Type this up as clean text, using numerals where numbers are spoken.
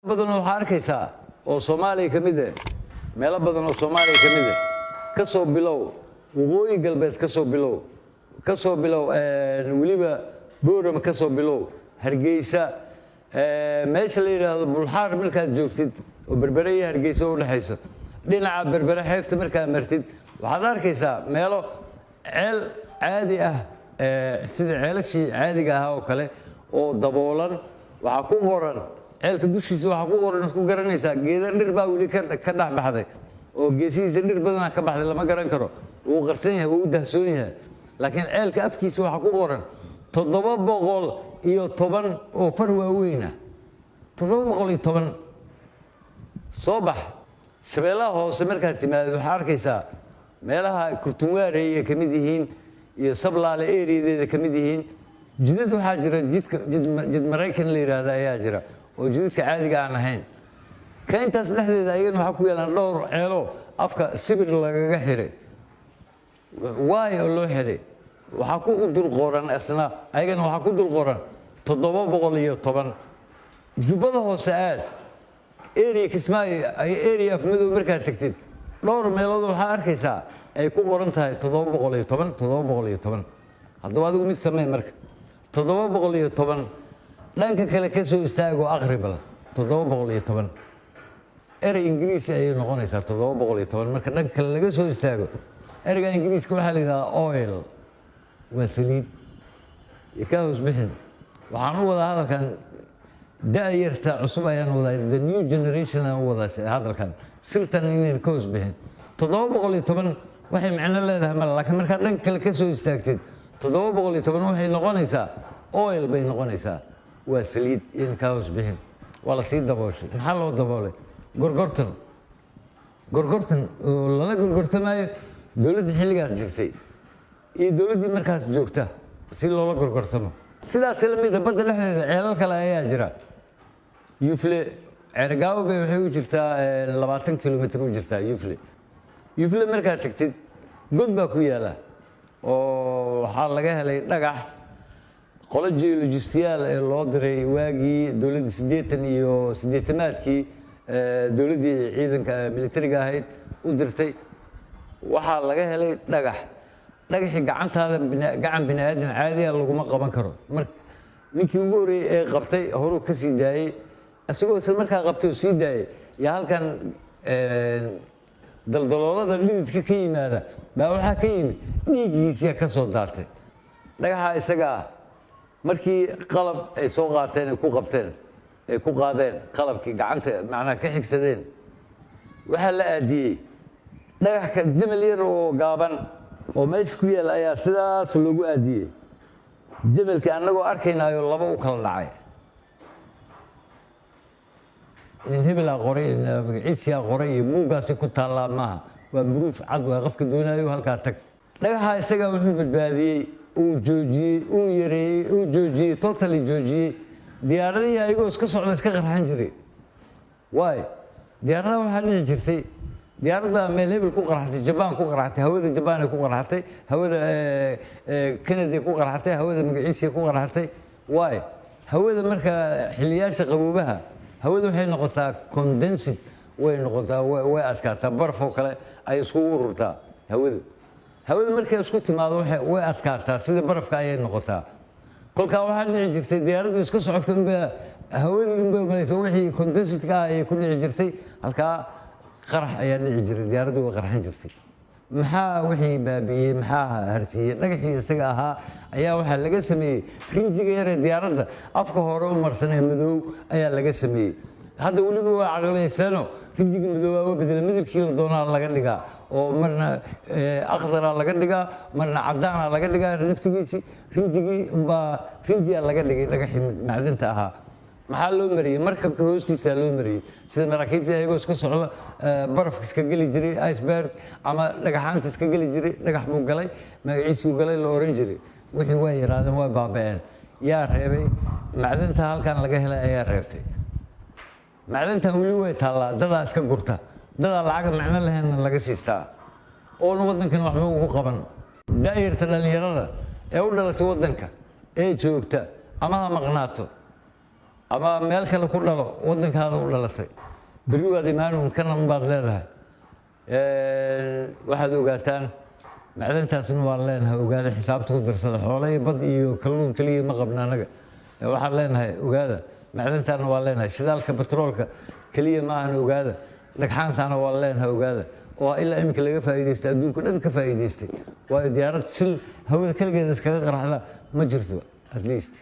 badan waxaa arkaysaa oo Soomaaliya kamid ah meelo badan oo Soomaaliya kamid ah ka soo bilow waqooyi galbeed ka soo bilow waliba Boorama ka soo bilow Hargeysa meesha la yiraahdo Bulxaar markaad joogtid oo Berbera Hargeysa u dhaxayso dhinaca Berbera xeebta markaad martid waxaad arkaysaa meelo ceel caadi ah sida ceelashii caadiga ah oo kale oo daboolan waxa ku qoran ceelka dushiisa waxa ku qoran isku garanaysaa geeda dhir baa wali ka dhax baxday oo geesihiisa dhir badan ka baxday lama garan karo uu qarsan yahay uu dahsoon yahay laakiin ceelka afkiisa waxa ku qoran 710 oo far waaweyn ah 710 soo bax shabeellaha hoose markaad timaado waxa arkaysaa meelaha kurtunwaare ay kamid yihiin iyo sablaale eeriyadeeda kamid yihiin jidad waxa jira jid Mareykan la yiraahdo ayaa jira oo jidadka caadiga aan ahayn ka intaas dhexdeeda ayagana waxa ku yeelan dhowr ceelo afka sibir lagaga xiray waay oo loo xiray waxa ku dul qoran asna ayagana waxa ku dul qoran 710 jubada hoose aad area Kismaayo area afmadu markaa tagtid dhowr meelood waxa arkaysaa ay ku qoran tahay 710 haddaba adigu mid samee marka 710 dhanka kale ka soo istaago aqribal 710 erey Ingiriisi ay noqonaysaa 710 marka dhanka kale laga soo istaago ereyga Ingiriiska waxa la yiraahdaa oil waa saliid ikaas bixin waxaan u wada hadalkan daayirta cusub ayaan wada the new generation aan wada hadalkan sirtan inay koos bixin 710 waxay macna leedahay laakiin marka dhanka kale ka soo istaagtid 710 waxay noqonaysaa oil bay noqonaysaa waa saliid in kaos bixin wala sii dabooshay maxaa loo daboolay gorgortan lala gorgortamaayo dawladda xilligaas jirtay iyo dawladdii markaas joogta si loola gorgortamo sidaas la mid ah badda dhexdeeda ceelal kale ayaa jira Yufle Cergaawo bay waxay u jirtaa 20 kilomitir u jirtaa Yufle markaad tagtid god baa ku yaala oo waxa laga helay dhagax qolo geologistiyaal ee loo diray waagii dawladda 80 iyo 80maadkii dawladdii ciidanka militariga ahayd u dirtay waxa laga helay dhagaxi gacan bini'aadan caadi ah laguma qaban karo ninkii ugu horeeyay ee qabtay horu ka sii daayay asagoo isla markaa qabtay oo sii daayay yaa halkan daldaloolada lididka ka yimaada baa waxaa ka yimid dhiiggiisa ka soo daartay dhagaxa isaga markii qalab ay soo qaateen ay ku qabteen ay ku qaadeen qalabkii gacanta macnaha ka xigsadeen waxa la aadiyay dhagax ka jamal yar oo gaaban oo meesha ku yaal ayaa sidaas loogu aadiyay jamalka anagoo arkaynayo laba u kala dhacay in hebla qoray magaciisa qoray buugaasi ku taala maaha waa buruuf cad waa qofka doonayo halka tag dhagaxa isaga wuxuu badbaadiyay uu joojiyay totally joojiyay diyaaradii ayagoo iska socda iska qarxan jiray waay diyaarada waxa dhici jirtay diyaaradda meel hebel ku qarxatay Japan ku qarxatay hawada Japan ku qarxatay hawada Canada ku qarxatay hawada magaciisa ku qarxatay waay hawada marka xiliyaasha qaboobaha hawada waxay noqotaa condensed way noqotaa way adkaataa barfo kale ay isku ururtaa hawada markay isku timaado way adkaataa sida barafka ay noqotaa kolka waxa dhici jirtay diyaaraddu iska socodka hawada malayso wixii condensed ka ay ku dhici jirtay halka qarax ayaa dhici jiray diyaaraddu way qarxan jirtay maxaa wixii baabiyay maxaa harsiiyay dhagaxii isaga ahaa ayaa waxa laga sameeyay rinjiga yar ee diyaaradda afka hore u marsanay madow ayaa laga sameeyay hadda waliba waa caqliyeysano rinjiga madow waa bedel midabkii la doonaa laga dhigaa oo marna akhdara laga dhigaa marna cadaan laga dhigaa naftigiisi rinjigii rinjiga laga dhigay dhagaxii macdanta ahaa maxaa loo mariyay markabka hoostiisa loo mariyay sida maraakiibta ayagoo iska socda barafka iska gali jiray iceberg ama dhagaxaanta iska gali jiray dhagax buu galay magaciisa uu galay la oran jiray wixii way yiraadeen way baabeen yaa reebay macdanta halkan laga helay ayaa reebtay macdanta wali way taala dada iska gurta dada lacag macna lahayn laga siistaa oo wadankan waxba ugu qaban daayirta dhalinyarada ee u dhalatay wadanka ee joogta ama maqnaato ama meel kale ku dhalo waddankaada u dhalatay berri waad imaanuun kana unbaad leedahay waxaad ogaataan macdantaasna waan leenahay ogaada xisaabta ku darsada xoolo iyo bad iyo kalluun keliya ma qabna anaga waxaan leenahay ogaada macdantaana waan leenahay shidaalka batroolka keliya maahan ogaada dhagxaantaana waan leenahay ogaada oo ilaa iminka laga faa'iidaystay adduunka dhan ka faa'iidaystay waayo diyaarad sil hawada keligeeda iskaga qaraxda ma jirto at least